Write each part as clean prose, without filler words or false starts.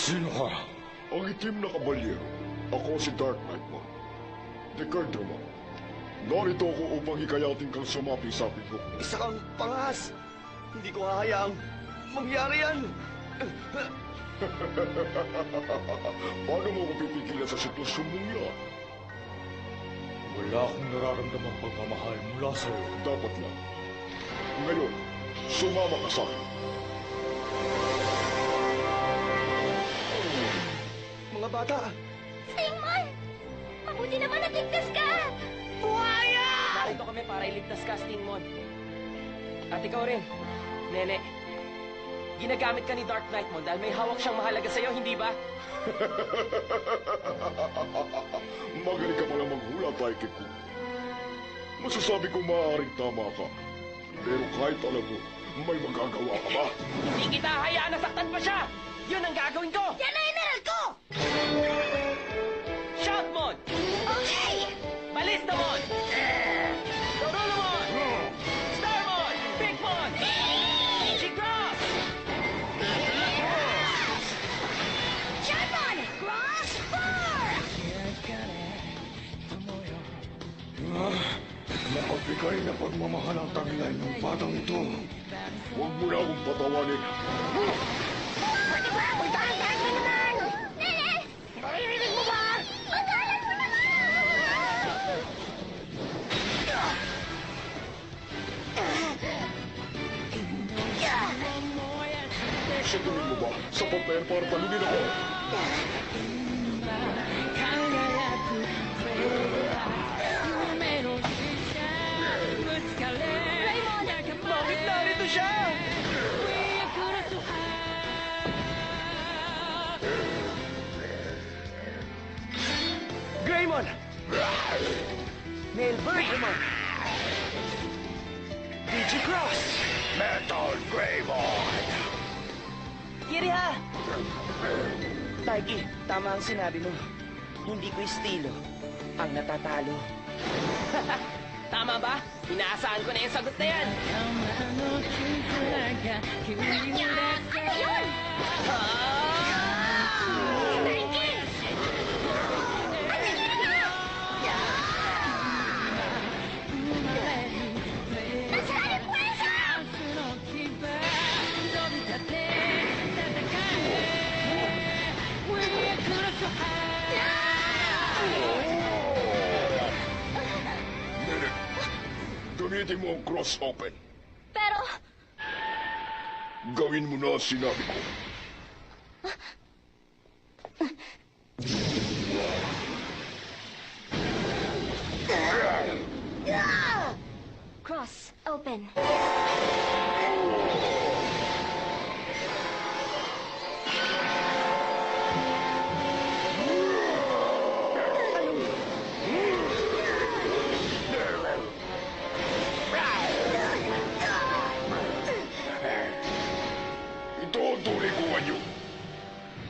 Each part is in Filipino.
Sino ka? Ang itim na kabalyero. Ako si Dark Knight Mon. Deckard Drummond. Narito ako upang hikayatin kang sumapi sa akin ko. Isa kang pangas. Hindi ko hahayaang mangyari yan. Paano mo ko pipigilan sa sitwasyon mong yan? Wala akong nararamdamang pagmamahal mula sa'yo. Dapat lang. Ngayon, sumama ka sa akin. Mga bata. Stingmon! Mabuti naman natigtas ka! Buhaya! Narito kami para iligtas ka, Stingmon. At ikaw rin, Nene. Ginagamit ka ni Dark Knight mo dahil may hawak siyang mahalaga sa'yo, hindi ba? Magaling ka pala maghula, Taikiko. Masasabi ko maaaring tama ka. Pero kahit alam mo, may magagawa ka ba? Hindi kita hayaan na saktan pa siya! Yun ang gagawin ko! Yan ang emerald ko! Shout, Mon! Okay! Balista, Mon! Dorolo, Mon! Star, Mon! Big Mon! G-Cross! Sharpon! Cross 4! Nakapigay na pagmamahal ang taglay ng batang ito. Huwag mo na akong patawanin. Pwede ba? Dahan-dahan mo naman! Nene! Naririnig mo ba? Magalan mo naman! Sa tingin mo ba, sapat na yan para talunin ako? Raymond! Bakit narito siya? Greymon! Nail Bergman! Digi-Cross! Metal Greymon! Kiriha! Taiki, tama ang sinabi mo. Hindi ko estilo ang natatalo. Tama ba? Inaasahan ko na yung sagot na yan. Ano yun? Nike! Nasaan yung pwesa? Gamitin mo ang cross open. Pero, Gawin mo na sinabi ko. cross open. Ito ang tunay kong anyo.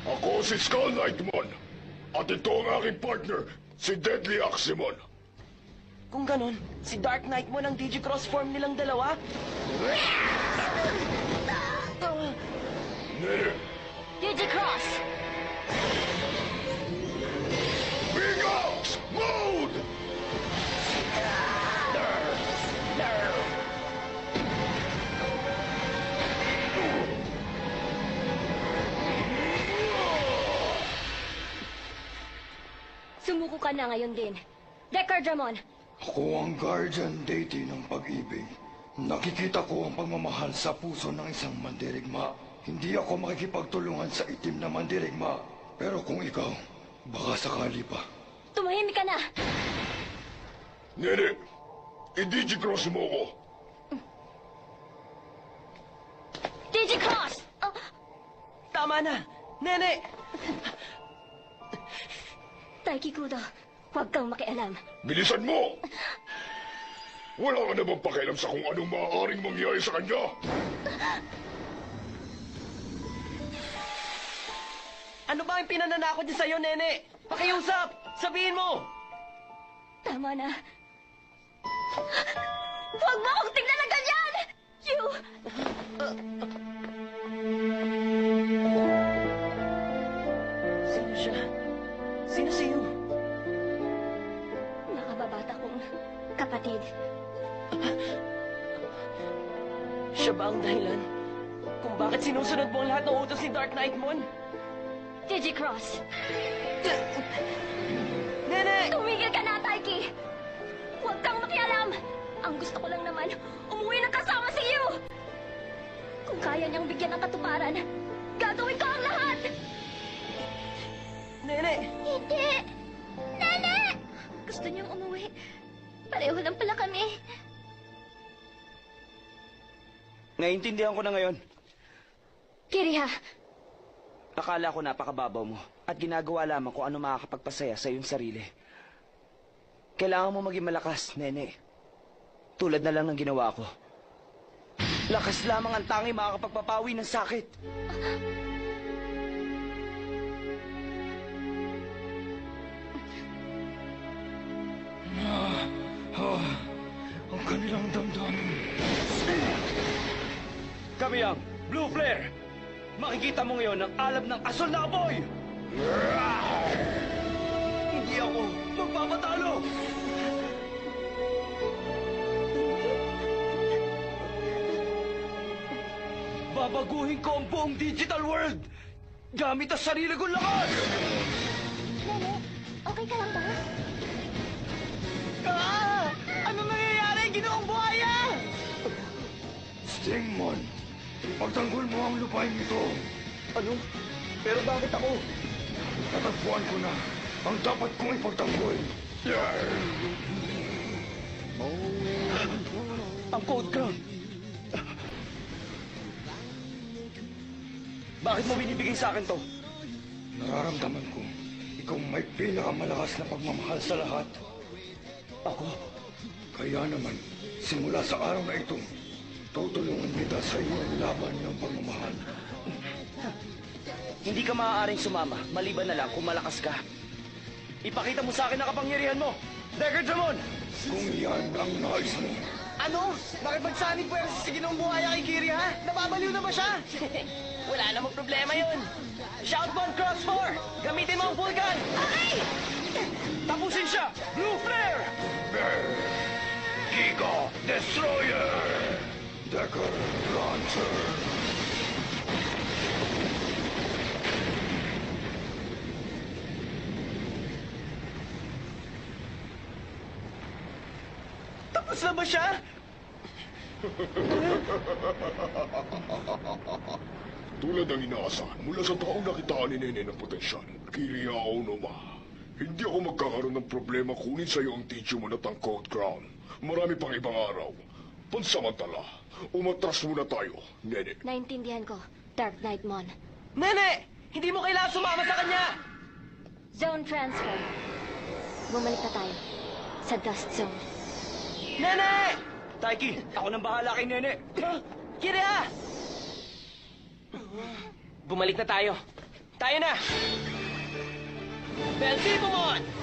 Ako si Skull Knightmon. At ito ang aking partner, si Deadly Axemon. Kung ganun, si Dark Knight mo ng Digi-Cross form nilang dalawa? Nene, Digi-cross! Big Ox Mode! Sumuko ka na ngayon din. Deckard Drummond, Ako ang guardian deity ng pag-ibig. Nakikita ko ang pagmamahal sa puso ng isang mandirigma. Hindi ako makikipagtulungan sa itim na mandirigma. Pero kung ikaw, baka sakali pa. tumahimik ka na! Nene, i-digicross mo ko. Digi-cross! Oh, Tama na! Nene! Taiki Kudo, huwag kang makialam. Bilisan mo! Wala ka na bang pakialam sa kung anong maaaring mangyari sa kanya? Ano ba ang pinananakot niya sa'yo, Nene? Pakiusap! Sabihin mo! Tama na. Huwag mo akong tignan na ganyan! You... siya ba ang dahilan kung bakit sinusunod mo ang lahat ng utos ni Dark Knightmon? Digicross! Nene! Tumigil ka na, Taiki! Huwag kang makialam! Ang gusto ko lang naman, umuwi ng kasama si Yu! Kung kaya niyang bigyan ng katuparan, gagawin ko ang lahat! Nene! Hindi! Nene! Gusto niyang umuwi. Pareho lang pala kami. Naiintindihan ko na ngayon. Kiriha, Akala ko napakababaw mo at ginagawa lamang kung ano makakapagpasaya sa iyong sarili. Kailangan mo maging malakas, Nene. Tulad na lang ng ginawa ko. Lakas lamang ang tangi makakapagpapawi ng sakit. Ang kanilang damdamin. Kami ang Blue Flare! Makikita mo ngayon ang alab ng asol na apoy! Hindi ako magpapatalo! Babaguhin ko ang buong digital world! Gamit ang sarili kong lakas! Nene, okay ka lang ba? Ano nangyayari? Ginoong buhaya! Stingmon, pagtanggol mo ang lupain ito. Ano? Pero bakit ako? Natagpuan ko na ang dapat kong ipagtanggol. Ang Code Crown! Bakit mo binibigay sa akin to? Nararamdaman ko, ikaw may pinakamalakas na pagmamahal sa lahat. Ako? Kaya naman, simula sa araw na ito, tutulungan kita sa iyong laban ng pagmamahal. Hindi ka maaaring sumama, maliban na lang kung malakas ka. Ipakita mo sa akin ang kapangyarihan mo! Dagger Dramon! Kung yan ang nais mo, Ano? Nakipagsanib po sa Ginoong buhaya kay Kiri, ha? Nababaliw na ba siya? Wala namang problema yun. Shoutbomb Cross 4! Gamitin mo ang full gun! Okay! Tapusin siya! Blue Flare! Giga Destroyer! Dagger Launcher! Tapos na ba siya? Tulad ng inaasahan mula sa taong nakitaan ni Nene ng potensyal, Kiria Onoma. Hindi ako magkakaroon ng problema kunin sa iyo ang teacher mo na ang Code Crown. Marami pang ibang araw. Pansamantala, umatras muna tayo, Nene. Naintindihan ko, Dark Knightmon. Nene! Hindi mo kailangan sumama sa kanya! Zone transfer. Bumalik na tayo sa Dust Zone. Nene! Taiki, ako nang bahala kay Nene. Kiri, ha? Bumalik na tayo. Tayo na! Belzebumon!